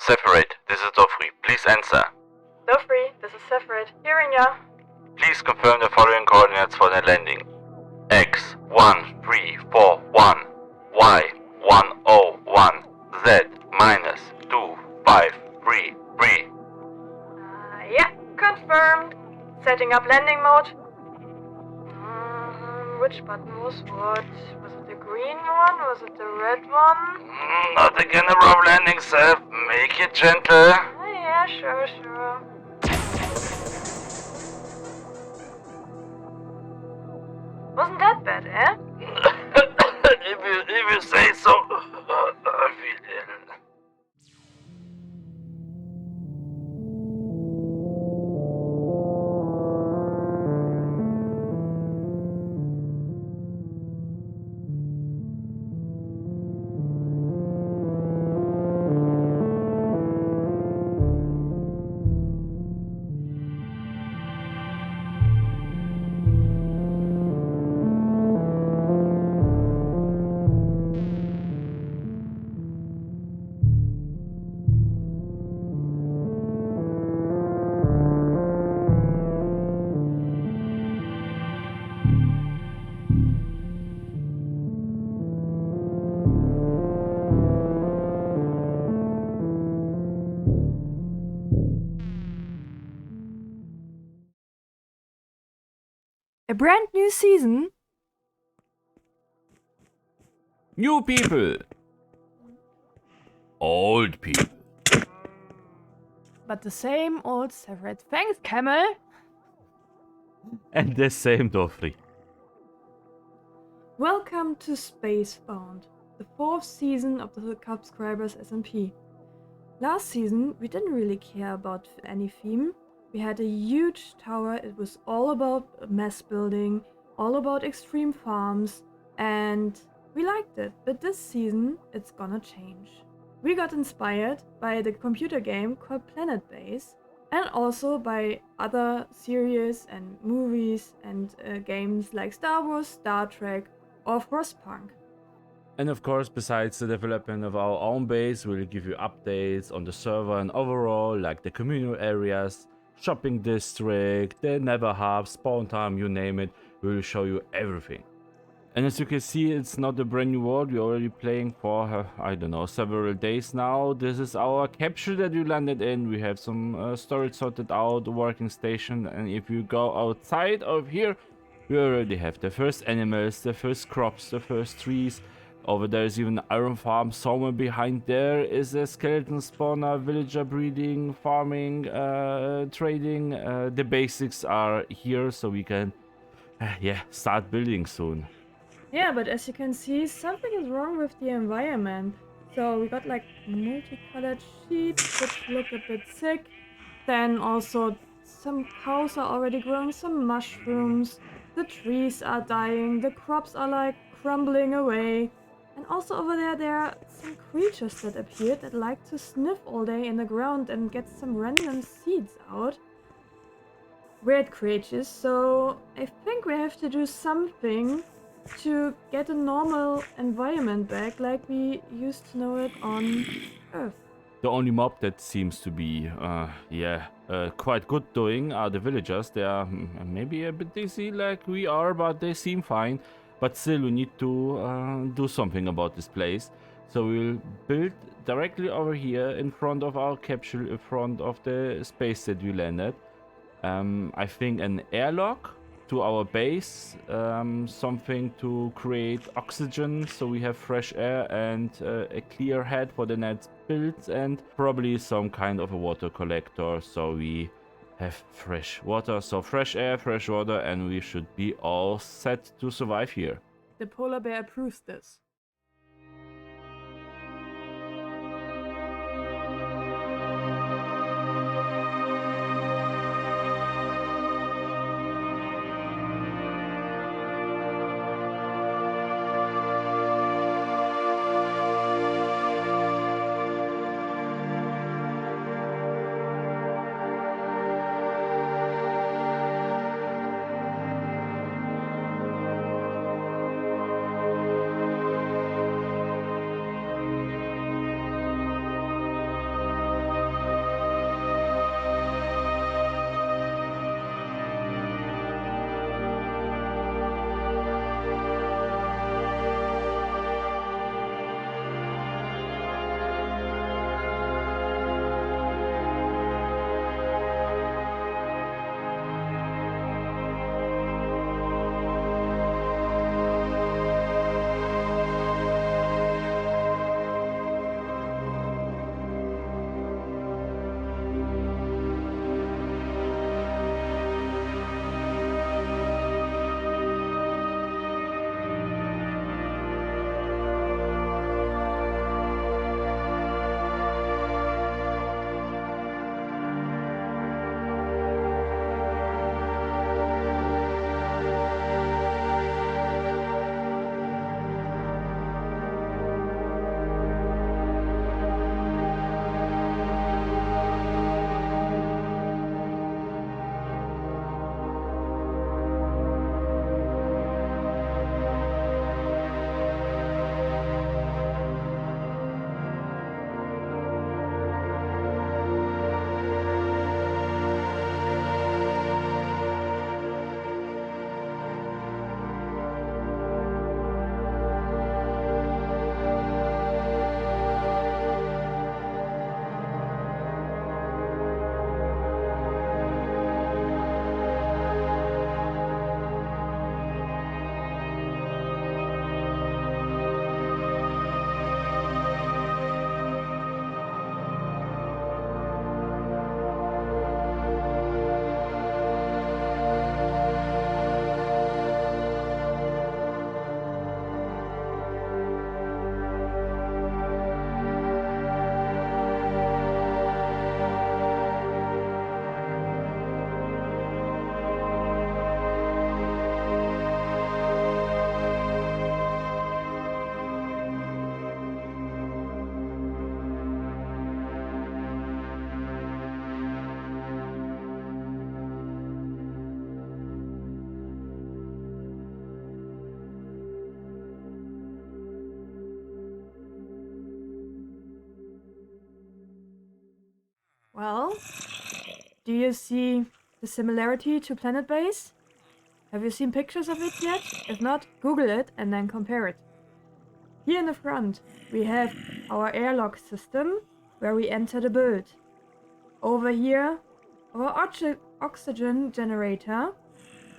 Saphirade, this is Dofri. Please answer. Dofri, this is Saphirade. Hearing ya. Please confirm the following coordinates for the landing. X 1341, Y 101, Z minus 2533. Yeah, confirmed. Setting up landing mode. Which button was what? Was it the green one? Was it the red one? Not again a rough landing, Seth. Make it gentle. Yeah, sure. Wasn't that bad, eh? if you say so. I feel ill. A brand new season. New people. Old people. But the same old Saphirade. Thanks, Camel. And the same Dofri. Welcome to Spacebound, the 4th season of the Cubscribers SMP. Last season, we didn't really care about any theme. We had a huge tower, it was all about mass building, all about extreme farms, and we liked it. But this season, it's gonna change. We got inspired by the computer game called Planet Base, and also by other series and movies and games like Star Wars, Star Trek, or Frostpunk. And of course, besides the development of our own base, we'll give you updates on the server and overall, like the communal areas, shopping district, the Nether Hub, spawn time, you name it, we'll show you everything. And as you can see, it's not a brand new world, we're already playing for, I don't know, several days now. This is our capsule that we landed in, we have some storage sorted out, working station, and if you go outside of here, we already have the first animals, the first crops, the first trees. Over there is even an iron farm. Somewhere behind there is a skeleton spawner, villager breeding, farming, trading. The basics are here, so we can, start building soon. Yeah, but as you can see, something is wrong with the environment. So we got like multicolored sheep which look a bit sick. Then also some cows are already growing some mushrooms. The trees are dying, the crops are like crumbling away. And also over there are some creatures that appeared that like to sniff all day in the ground and get some random seeds out. Weird creatures, so I think we have to do something to get a normal environment back like we used to know it on Earth. The only mob that seems to be, quite good doing are the villagers. They are maybe a bit dizzy like we are, but they seem fine. But still, we need to do something about this place. So we'll build directly over here in front of our capsule, in front of the space that we landed. I think an airlock to our base, something to create oxygen so we have fresh air and a clear head for the next builds, and probably some kind of a water collector so we have fresh water. So fresh air, fresh water, and we should be all set to survive here. The polar bear approves this. Well, do you see the similarity to Planet Base? Have you seen pictures of it yet? If not, Google it and then compare it. Here in the front, we have our airlock system where we enter the build. Over here, our oxygen generator.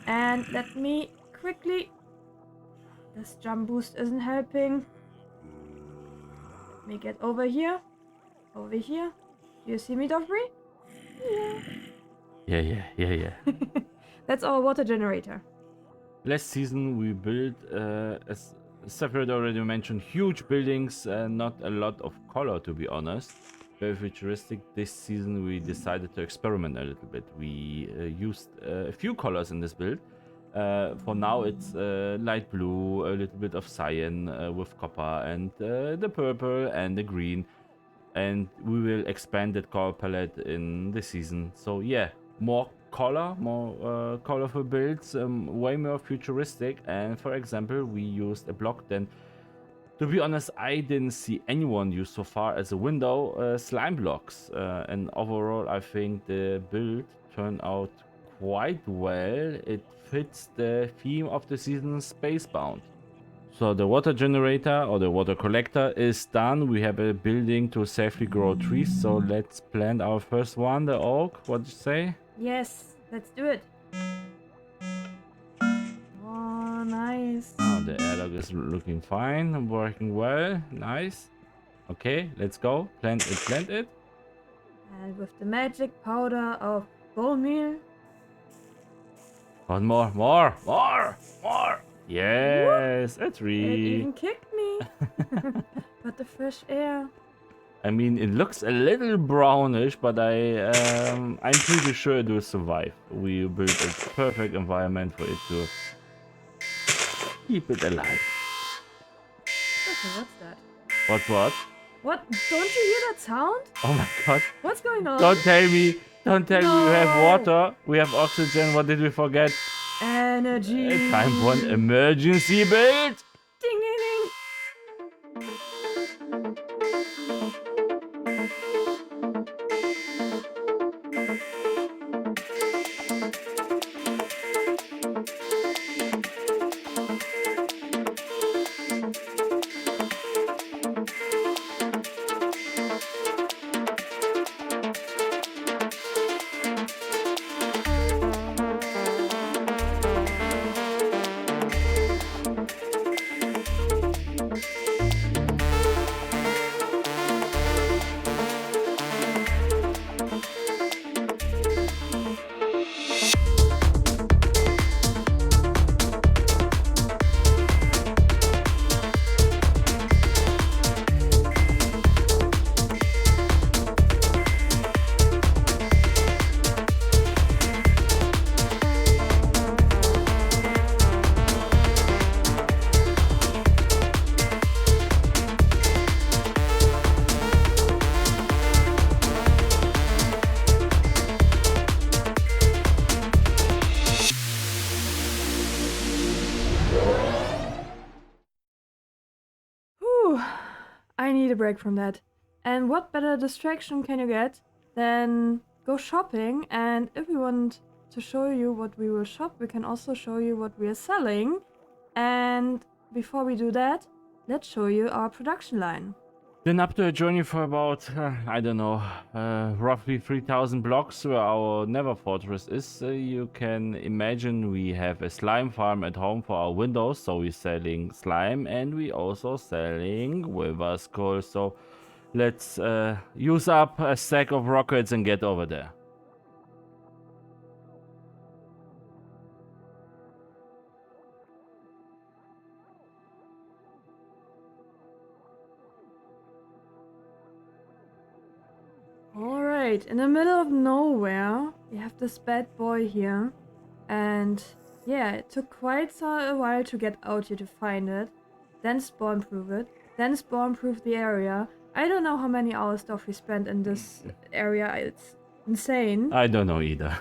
And let me quickly... This jump boost isn't helping. Let me get over here. Over here. Do you see me, Dofri? Yeah. That's our water generator. Last season we built, as Saphirade already mentioned, huge buildings and not a lot of color, to be honest. Very futuristic. This season we decided to experiment a little bit. We used a few colors in this build. For now it's light blue, a little bit of cyan with copper, and the purple and the green. And we will expand that color palette in the season. So yeah, more color, more colorful builds, way more futuristic. And for example, we used a block then. To be honest, I didn't see anyone use so far as a window slime blocks. And overall, I think the build turned out quite well. It fits the theme of the season, Spacebound. So the water generator or the water collector is done. We have a building to safely grow trees. So let's plant our first one, the oak. What do you say? Yes, let's do it. Oh, nice. Oh, the airlock is looking fine, working well. Nice. Okay, let's go. Plant it. And with the magic powder of bone meal. One more. Yes, a It tree. even kicked me. But the fresh air. I mean, it looks a little brownish, but I'm pretty sure it will survive. We built a perfect environment for it to keep it alive. Okay, what's that? What? What? Don't you hear that sound? Oh my god. What's going on? Don't tell me we have No. water, we have oxygen. What did we forget? Energy. Time for an emergency build. Ding, ding, ding. Whew. I need a break from that. And what better distraction can you get than go shopping? And if we want to show you what we will shop, we can also show you what we are selling. And before we do that, let's show you our production line. Then after a journey for about, I don't know, roughly 3,000 blocks where our Nether Fortress is, you can imagine we have a slime farm at home for our windows. So we're selling slime and we also selling Wilbur Skull. So let's use up a stack of rockets and get over there. Alright, in the middle of nowhere, we have this bad boy here. And yeah, it took quite a while to get out here to find it. Then spawn-proof it. Then spawn-proof the area. I don't know how many hours Dofri spent in this area. It's insane. I don't know either.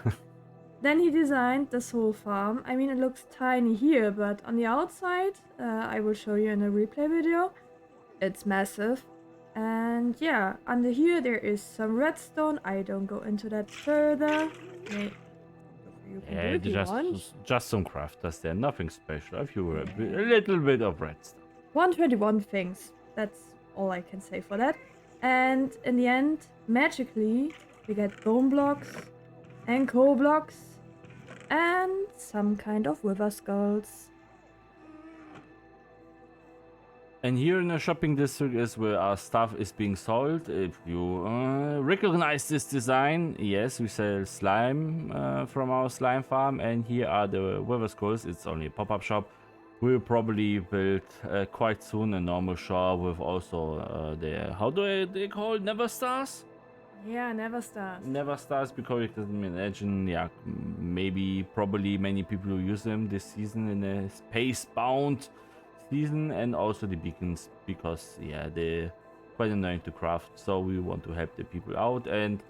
Then he designed this whole farm. I mean, it looks tiny here, but on the outside, I will show you in a replay video. It's massive. And yeah, under here there is some redstone. I don't go into that further. You can do Yeah, if you want. just some crafters there, nothing special. A few, a little bit of redstone. 121 things. That's all I can say for that. And in the end, magically, we get bone blocks and coal blocks and some kind of wither skulls. And here in the shopping district is where our stuff is being sold. If you recognize this design, yes, we sell slime from our slime farm. And here are the wither skulls. It's only a pop-up shop. We'll probably build quite soon a normal shop with also the, how do they call it? Never stars? Yeah, never stars. Never stars, because you can imagine, yeah, maybe probably many people who use them this season in a space-bound season, and also the beacons, because yeah, they're quite annoying to craft, so we want to help the people out. And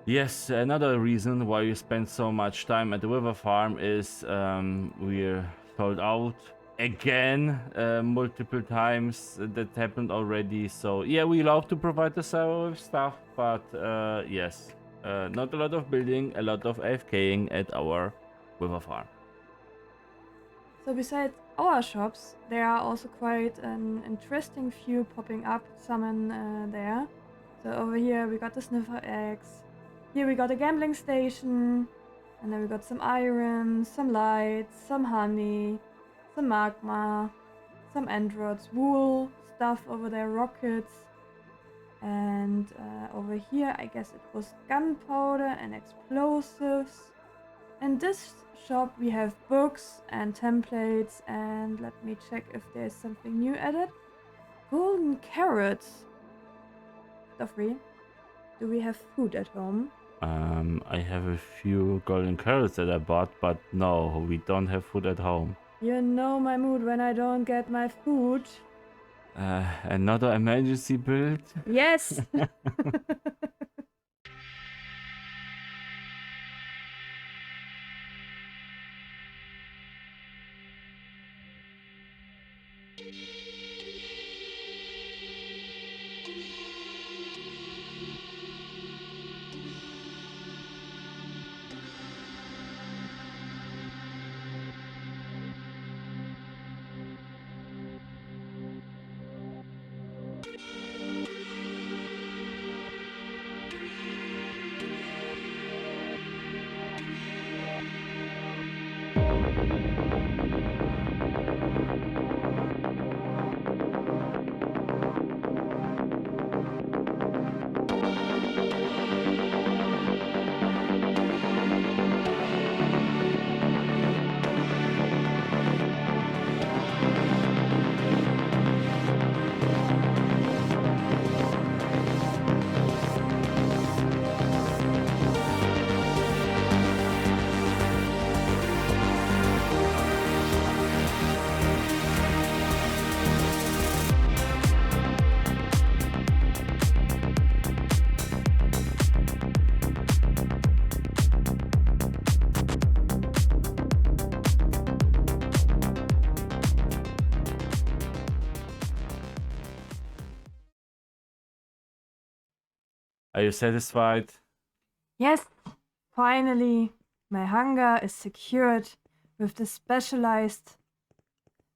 yes, another reason why we spend so much time at the river farm is we're sold out again multiple times. That happened already, so yeah, we love to provide the server with stuff, but yes, not a lot of building, a lot of AFKing at our river farm. So besides our shops, there are also quite an interesting few popping up, some in there. So over here we got the sniffer eggs. Here we got a gambling station. And then we got some iron, some lights, some honey, some magma, some androids, wool, stuff over there, rockets. And over here I guess it was gunpowder and explosives. In this shop we have books and templates, and let me check if there's something new added. Golden carrots. Dofri, do we have food at home? I have a few golden carrots that I bought, but no, we don't have food at home. You know my mood when I don't get my food. Another emergency build? Yes! Are you satisfied? Yes! Finally, my hunger is secured with the specialized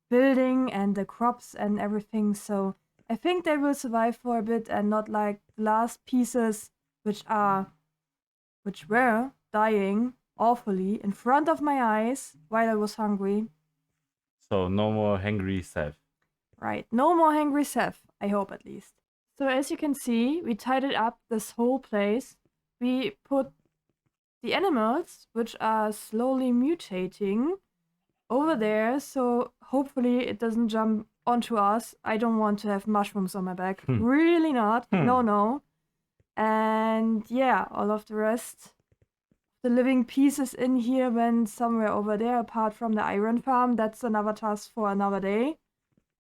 building and the crops and everything, so I think they will survive for a bit and not like the last pieces which were dying awfully in front of my eyes while I was hungry. So no more hungry Seth. Right, no more hungry Seth, I hope at least. So as you can see, we tidied up this whole place. We put the animals, which are slowly mutating, over there, so hopefully it doesn't jump onto us. I don't want to have mushrooms on my back. Really not. No, no. And yeah, all of the rest, the living pieces in here went somewhere over there, apart from the iron farm. That's another task for another day.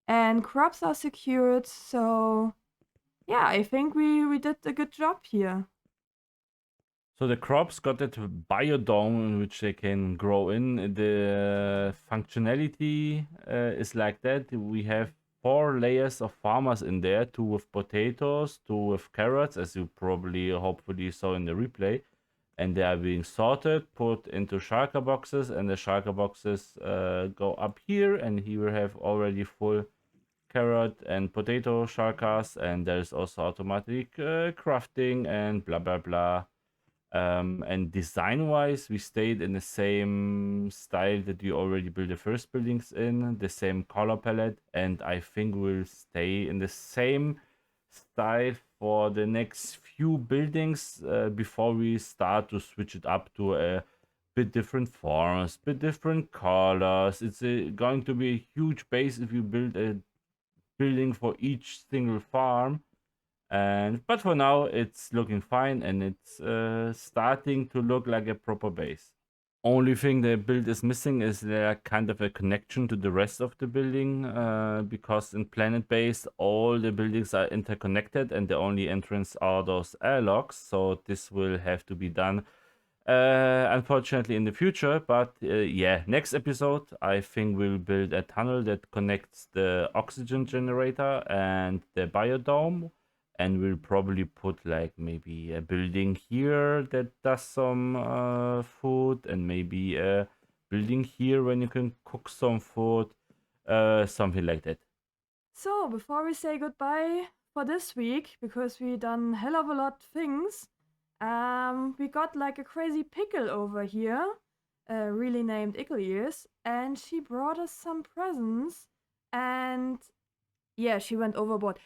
And crops are secured, so yeah, I think we did a good job here. So the crops got that biodome in which they can grow in. The functionality is like that. We have 4 layers of farmers in there, 2 with potatoes, 2 with carrots, as you probably hopefully saw in the replay. And they are being sorted, put into shulker boxes, and the shulker boxes go up here, and he will have already full carrot and potato shulkers, and there's also automatic crafting and blah blah blah. And design-wise, we stayed in the same style that we already built the first buildings in, the same color palette, and I think we'll stay in the same style for the next few buildings before we start to switch it up to a bit different forms, bit different colors. It's going to be a huge base if you build a building for each single farm. But for now, it's looking fine, and it's starting to look like a proper base. Only thing the build is missing is there kind of a connection to the rest of the building, because in Planet Base all the buildings are interconnected and the only entrance are those airlocks. So this will have to be done, unfortunately, in the future. But yeah, next episode I think we'll build a tunnel that connects the oxygen generator and the biodome. And we'll probably put like maybe a building here that does some food, and maybe a building here when you can cook some food, something like that. So, before we say goodbye for this week, because we done hell of a lot things, we got like a crazy pickle over here, really named Ickle Ears, and she brought us some presents, and yeah, she went overboard.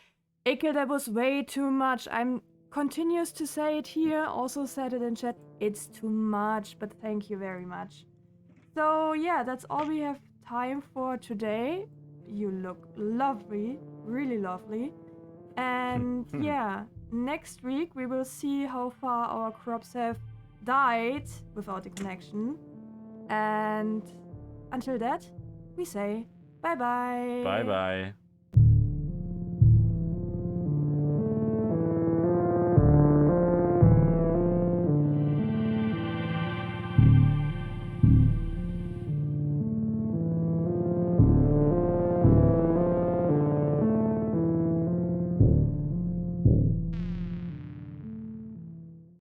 Ickle, that was way too much. I'm continuous to say it here, also said it in chat. It's too much, but thank you very much. So yeah, that's all we have time for today. You look lovely, really lovely. And yeah, next week we will see how far our crops have died without the connection. And until that, we say bye bye. Bye bye.